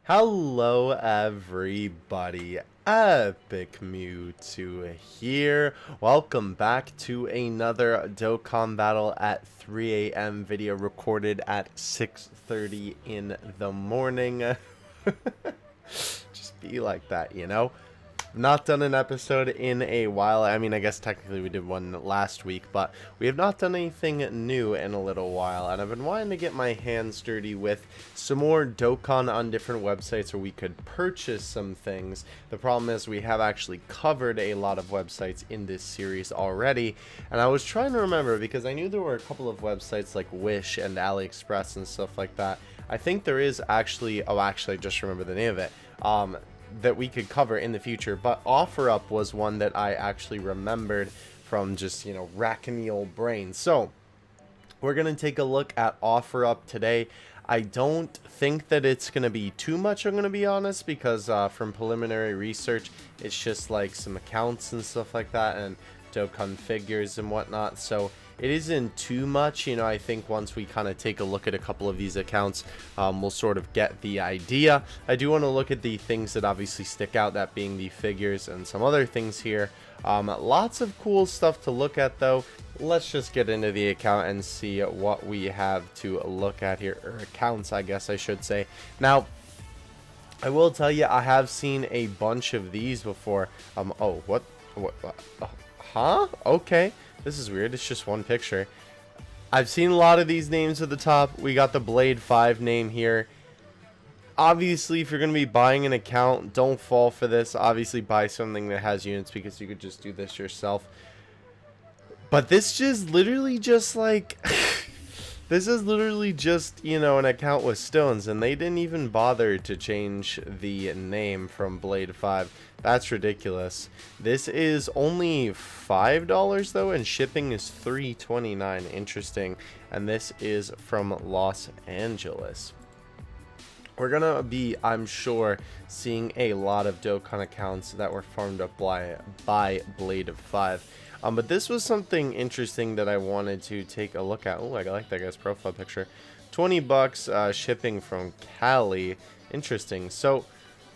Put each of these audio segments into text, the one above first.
Hello everybody, Epic Mewtwo here. Welcome back to another Dokkan battle at 3 a.m. video recorded at 6:30 in the morning. Just be like that, you know? Not done an episode in a while. I mean, I guess technically we did one last week, but we have not done anything new in a little while, and I've been wanting to get my hands dirty with some more Dokkan on different websites where we could purchase some things. The problem is we have actually covered a lot of websites in this series already, and I was trying to remember because I knew there were a couple of websites like Wish and AliExpress and stuff like that. I think there is actually, oh actually I just remember the name of it, that we could cover in the future, but OfferUp was one that I actually remembered from just, you know, racking the old brain. So we're gonna take a look at OfferUp today. I don't think that it's gonna be too much, I'm gonna be honest, because from preliminary research it's just like some accounts and stuff like that and Dokkan figures and whatnot, so it isn't too much. You know, I think once we kind of take a look at a couple of these accounts, we'll sort of get the idea. I do want to look at the things that obviously stick out, that being the figures and some other things here. Lots of cool stuff to look at though. Let's just get into the account and see what we have to look at here, or accounts I guess I should say. Now I will tell you, I have seen a bunch of these before. Oh, what huh? Okay. This is weird. It's just one picture. I've seen a lot of these names at the top. We got the Blade 5 name here. Obviously, if you're going to be buying an account, don't fall for this. Obviously, buy something that has units because you could just do this yourself. But this just literally just like... This is literally just, you know, an account with stones, and they didn't even bother to change the name from Blade 5. That's ridiculous. This is only $5 though, and shipping is $3.29. Interesting. And this is from Los Angeles. We're gonna be, I'm sure, seeing a lot of Dokkan accounts that were farmed up by Blade 5. But this was something interesting that I wanted to take a look at. Oh, I like that guy's profile picture. 20 bucks shipping from Cali. Interesting. So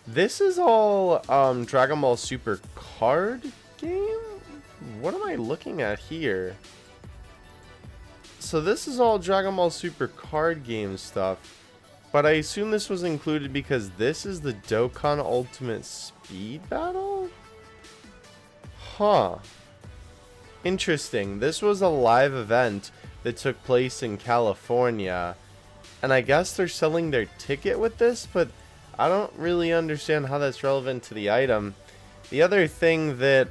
this is all Dragon Ball Super card game? What am I looking at here? So this is all Dragon Ball Super card game stuff. But I assume this was included because this is the Dokkan Ultimate Speed Battle? Huh. Interesting. This was a live event that took place in California, and I guess they're selling their ticket with this, but I don't really understand how that's relevant to the item. The other thing that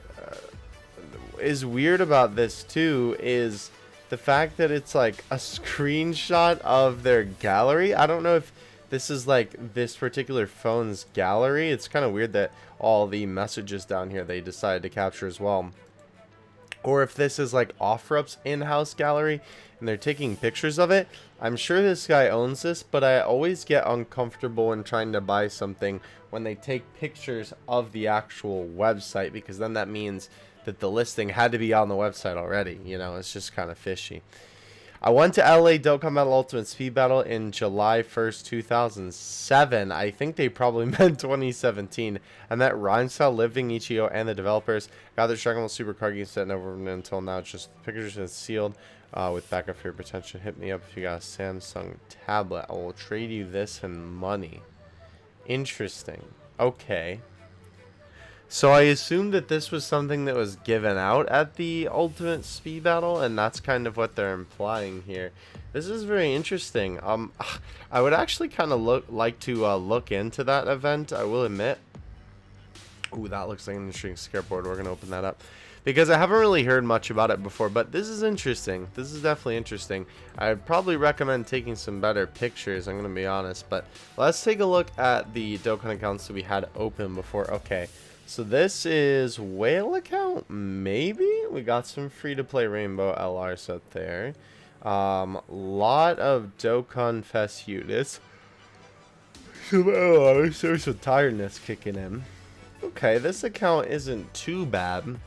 is weird about this too is the fact that it's like a screenshot of their gallery. I don't know if this is like this particular phone's gallery. It's kind of weird that all the messages down here they decided to capture as well. Or if this is like OfferUp's in-house gallery and they're taking pictures of it. I'm sure this guy owns this, but I always get uncomfortable when trying to buy something when they take pictures of the actual website, because then that means that the listing had to be on the website already. You know, it's just kind of fishy. I went to LA Dokkan Battle Ultimate Speed Battle in July 1st, 2007. I think they probably meant 2017. And that Rhymestyle, Living, Ichigo, and the developers got their Dragon Ball Super card game set over until now. It's just pictures is sealed with backup for your potential. Hit me up if you got a Samsung tablet. I will trade you this and money. Interesting. Okay. So I assumed that this was something that was given out at the Ultimate Speed Battle, and that's kind of what they're implying here. This is very interesting. I would actually kind of like to look into that event, I will admit. Ooh, that looks like an interesting scareboard. We're going to open that up, because I haven't really heard much about it before, but this is interesting. This is definitely interesting. I'd probably recommend taking some better pictures, I'm going to be honest, but let's take a look at the Dokkan accounts that we had open before. Okay. So this is whale account, maybe? We got some free-to-play Rainbow LR set there. Lot of Dokkan Fest units. There's some tiredness kicking in. Okay, this account isn't too bad.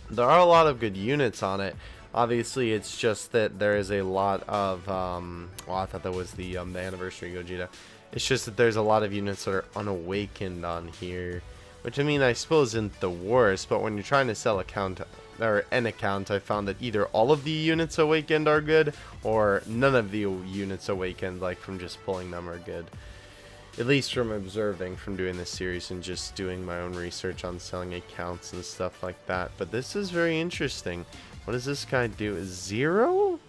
There are a lot of good units on it. Obviously, it's just that there is a lot of, well, I thought that was the anniversary Gogeta. It's just that there's a lot of units that are unawakened on here, which, I mean, I suppose isn't the worst, but when you're trying to sell account, or an account, I found that either all of the units awakened are good, or none of the units awakened, like from just pulling them, are good. At least from observing from doing this series and just doing my own research on selling accounts and stuff like that. But this is very interesting. What does this guy do? 0?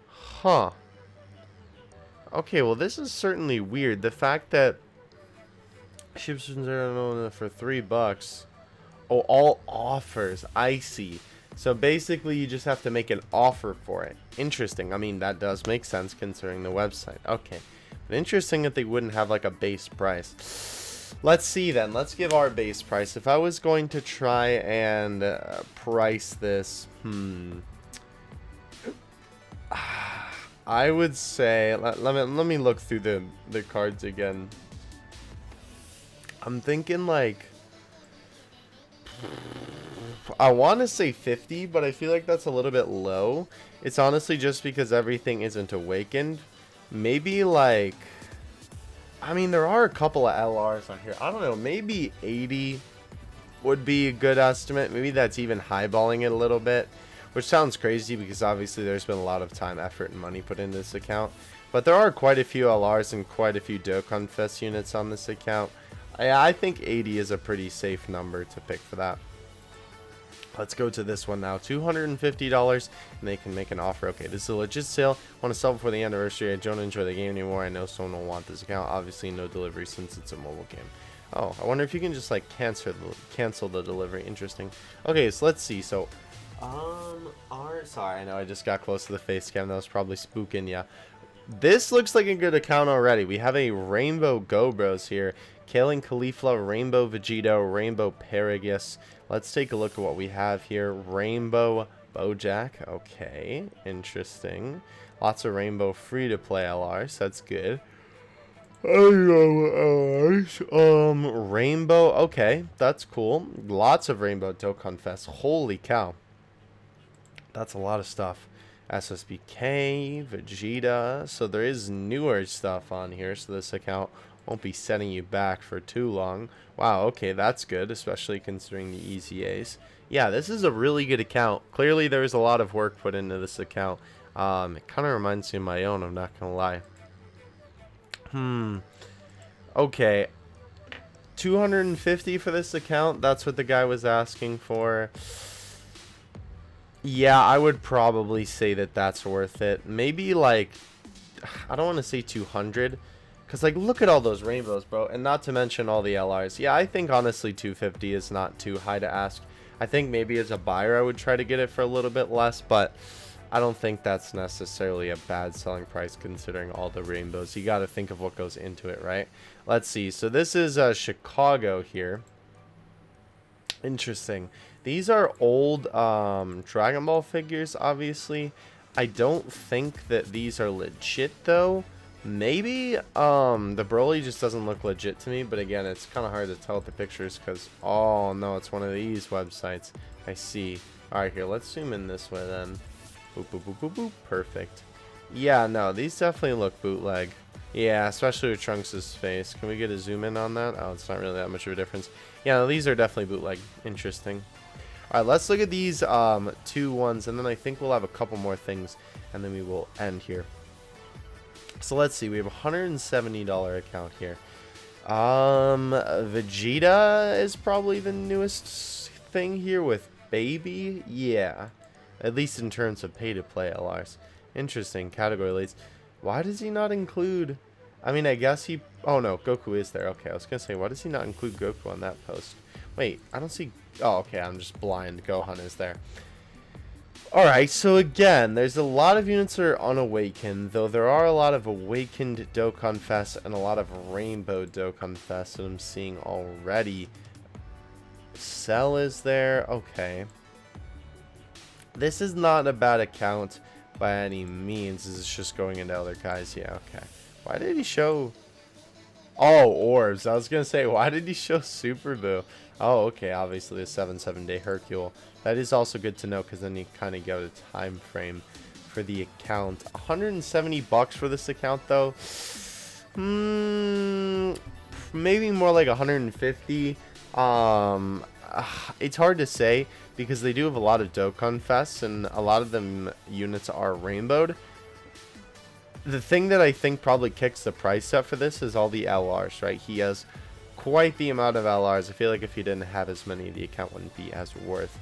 Huh. Okay, well, this is certainly weird. The fact that ships from 0 for $3. Oh, all offers. I see. So basically, you just have to make an offer for it. Interesting. I mean, that does make sense considering the website. Okay. But interesting that they wouldn't have like a base price. Let's see then. Let's give our base price. If I was going to try and price this, I would say, let me look through the cards again. I'm thinking like, I want to say 50, but I feel like that's a little bit low. It's honestly just because everything isn't awakened. Maybe like, I mean, there are a couple of LRs on here. I don't know, maybe 80 would be a good estimate. Maybe that's even highballing it a little bit, which sounds crazy because obviously there's been a lot of time, effort, and money put into this account. But there are quite a few LRs and quite a few Dokkan Fest units on this account. I think 80 is a pretty safe number to pick for that. Let's go to this one now. $250, and they can make an offer. Okay, this is a legit sale. Want to sell before the anniversary. I don't enjoy the game anymore. I know someone will want this account. Obviously, no delivery since it's a mobile game. Oh, I wonder if you can just like cancel the delivery. Interesting. Okay, so let's see. So, sorry, I know I just got close to the face cam. That was probably spooking ya. This looks like a good account already. We have a Rainbow Go Bros here. Kaling Caulifla, Rainbow Vegito, Rainbow Paragus. Let's take a look at what we have here. Rainbow Bojack. Okay, interesting. Lots of Rainbow free-to-play LRs. That's good. Rainbow. Okay, that's cool. Lots of Rainbow Dokkan Fest. Holy cow. That's a lot of stuff. SSBK, Vegeta. So there is newer stuff on here. So this account won't be setting you back for too long. Wow, okay, that's good, especially considering the easy A's. Yeah, this is a really good account. Clearly, there's a lot of work put into this account. It kind of reminds me of my own, I'm not going to lie. Okay. 250 for this account. That's what the guy was asking for. Yeah, I would probably say that that's worth it. Maybe like, I don't want to say 200. Because, like, look at all those rainbows, bro. And not to mention all the LRs. Yeah, I think, honestly, 250 is not too high to ask. I think maybe as a buyer, I would try to get it for a little bit less. But I don't think that's necessarily a bad selling price considering all the rainbows. You got to think of what goes into it, right? Let's see. So this is Chicago here. Interesting. These are old Dragon Ball figures, obviously. I don't think that these are legit, though. Maybe the Broly just doesn't look legit to me, but again, it's kind of hard to tell with the pictures because, oh no, it's one of these websites. I see. Alright, here, let's zoom in this way then. Boop, boop, boop, boop, boop. Perfect. Yeah, no, these definitely look bootleg. Yeah, especially with Trunks' face. Can we get a zoom in on that? Oh, it's not really that much of a difference. Yeah, no, these are definitely bootleg. Interesting. Alright, let's look at these two ones, and then I think we'll have a couple more things, and then we will end here. So let's see, we have a $170 account here. Vegeta is probably the newest thing here with Baby. Yeah, at least in terms of pay-to-play LRs. Interesting, category leads. Why does he not include... I mean, I guess he... Oh, no, Goku is there. Okay, I was going to say, why does he not include Goku on that post? Wait, I don't see... Oh, okay, I'm just blind. Gohan is there. Alright, so again, there's a lot of units that are unawakened, though there are a lot of awakened Dokkan Fest and a lot of Rainbow Dokkan Fest that I'm seeing already. Cell is there. Okay. This is not a bad account by any means. This is just going into other guys. Yeah, okay. Why did he show... Oh, orbs. I was going to say, why did he show Super Boo? Oh, okay. Obviously, the 7-day Hercule. That is also good to know because then you kind of get a time frame for the account. 170 bucks for this account, though. Maybe more like 150. It's hard to say because they do have a lot of Dokkan Fests and a lot of them units are rainbowed. The thing that I think probably kicks the price up for this is all the LRs, right? He has quite the amount of LRs. I feel like if he didn't have as many, the account wouldn't be as worth.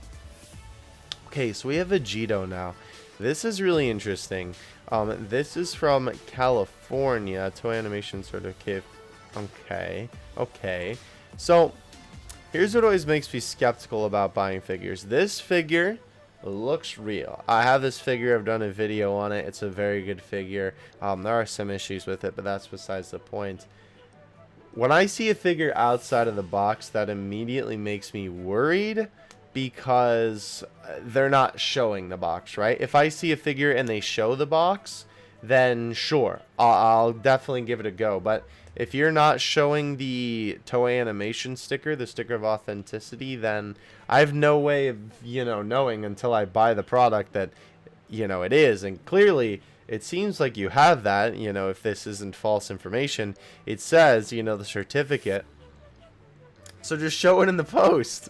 Okay, so we have Vegito now. This is really interesting. This is from California. Toy Animation Certificate. Okay. So, here's what always makes me skeptical about buying figures. This figure looks real. I have this figure. I've done a video on it. It's a very good figure. There are some issues with it, but that's besides the point. When I see a figure outside of the box, that immediately makes me worried because they're not showing the box, right? If I see a figure and they show the box, then sure, I'll definitely give it a go. But if you're not showing the Toei Animation sticker, the sticker of authenticity, then I have no way of, knowing until I buy the product that, it is. And clearly, it seems like you have that, if this isn't false information. It says, the certificate. So just show it in the post,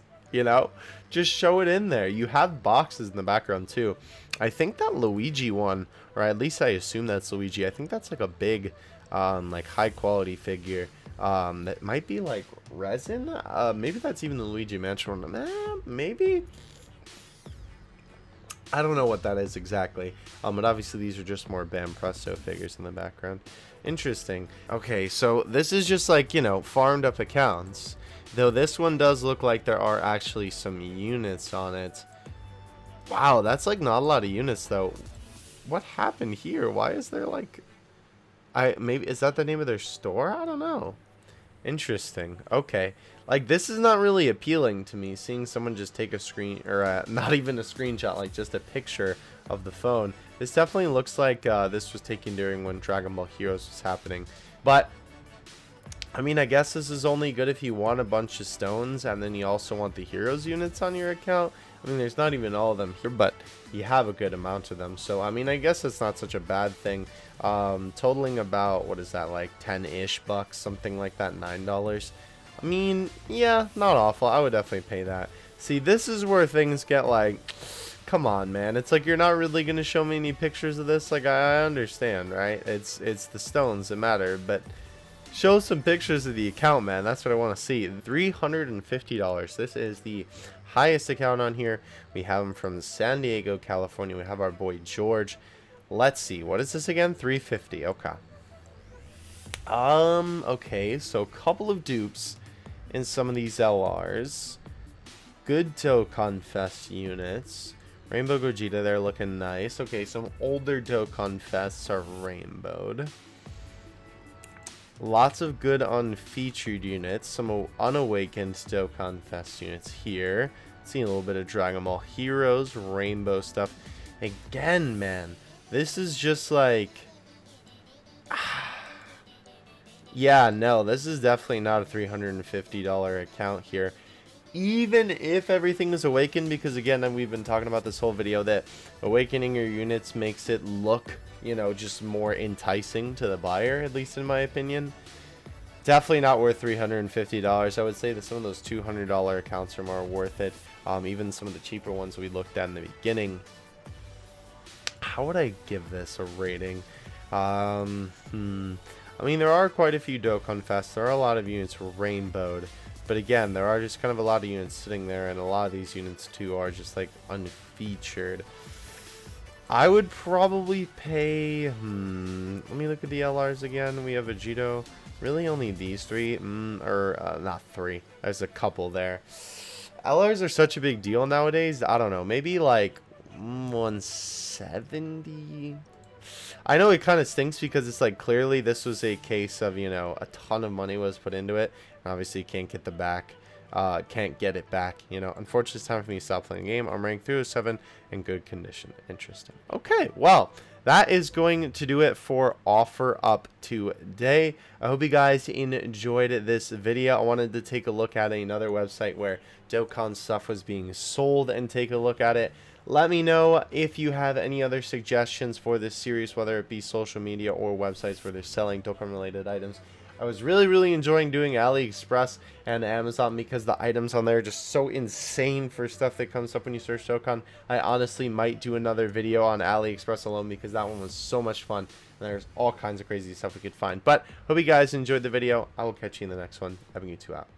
Just show it in there. You have boxes in the background, too. I think that Luigi one, or at least I assume that's Luigi. I think that's like a big, like high quality figure. That might be like resin. Maybe that's even the Luigi Mansion one. Maybe. I don't know what that is exactly. But obviously these are just more Bam Presto figures in the background. Interesting. Okay, so this is just like, farmed up accounts. Though this one does look like there are actually some units on it. Wow, that's like not a lot of units though. What happened here? Why is there like... maybe is that the name of their store? I don't know. Interesting. Okay. Like, this is not really appealing to me, seeing someone just take a screen, or not even a screenshot, like just a picture of the phone. This definitely looks like this was taken during when Dragon Ball Heroes was happening. But, I mean, I guess this is only good if you want a bunch of stones, and then you also want the Heroes units on your account. I mean, there's not even all of them here, but you have a good amount of them. So, I mean, I guess it's not such a bad thing. Totaling about, what is that, like 10-ish bucks, something like that, $9. I mean, yeah, not awful. I would definitely pay that. See, this is where things get like, come on, man. It's like you're not really going to show me any pictures of this. Like, I understand, right? It's the stones that matter, but show some pictures of the account, man. That's what I want to see. $350. This is the highest account on here. We have them from San Diego, California. We have our boy George. Let's see. What is this again? $350. Okay. Okay. So a couple of dupes in some of these LRs. Good Dokkan Fest units. Rainbow Gogeta, they're looking nice. Okay, some older Dokkan Fests are rainbowed. Lots of good unfeatured units. Some unawakened Dokkan Fest units here. Seeing a little bit of Dragon Ball Heroes, rainbow stuff. Again, man, this is just like... yeah, no, this is definitely not a $350 account here. Even if everything is awakened, because again, we've been talking about this whole video that awakening your units makes it look, just more enticing to the buyer, at least in my opinion. Definitely not worth $350. I would say that some of those $200 accounts are more worth it. Even some of the cheaper ones we looked at in the beginning. How would I give this a rating? I mean, there are quite a few Dokkan Fests. There are a lot of units rainbowed. But again, there are just kind of a lot of units sitting there, and a lot of these units too are just like unfeatured. I would probably pay, let me look at the LRs again. We have Vegito. Really only these three, not three. There's a couple there. LRs are such a big deal nowadays. I don't know, maybe like 170. I know it kind of stinks because it's like clearly this was a case of, a ton of money was put into it. And obviously you can't get the back. can't get it back. You know, unfortunately, it's time for me to stop playing the game. I'm ranked 307 in good condition. Interesting. Okay, well, that is going to do it for OfferUp today. I hope you guys enjoyed this video. I wanted to take a look at another website where Dokkan stuff was being sold and take a look at it. Let me know if you have any other suggestions for this series, whether it be social media or websites where they're selling Dokkan related items. I was really enjoying doing AliExpress and Amazon because the items on there are just so insane for stuff that comes up when you search Dokkan. I honestly might do another video on AliExpress alone because that one was so much fun. And there's all kinds of crazy stuff we could find. But hope you guys enjoyed the video. I will catch you in the next one. Having you two out.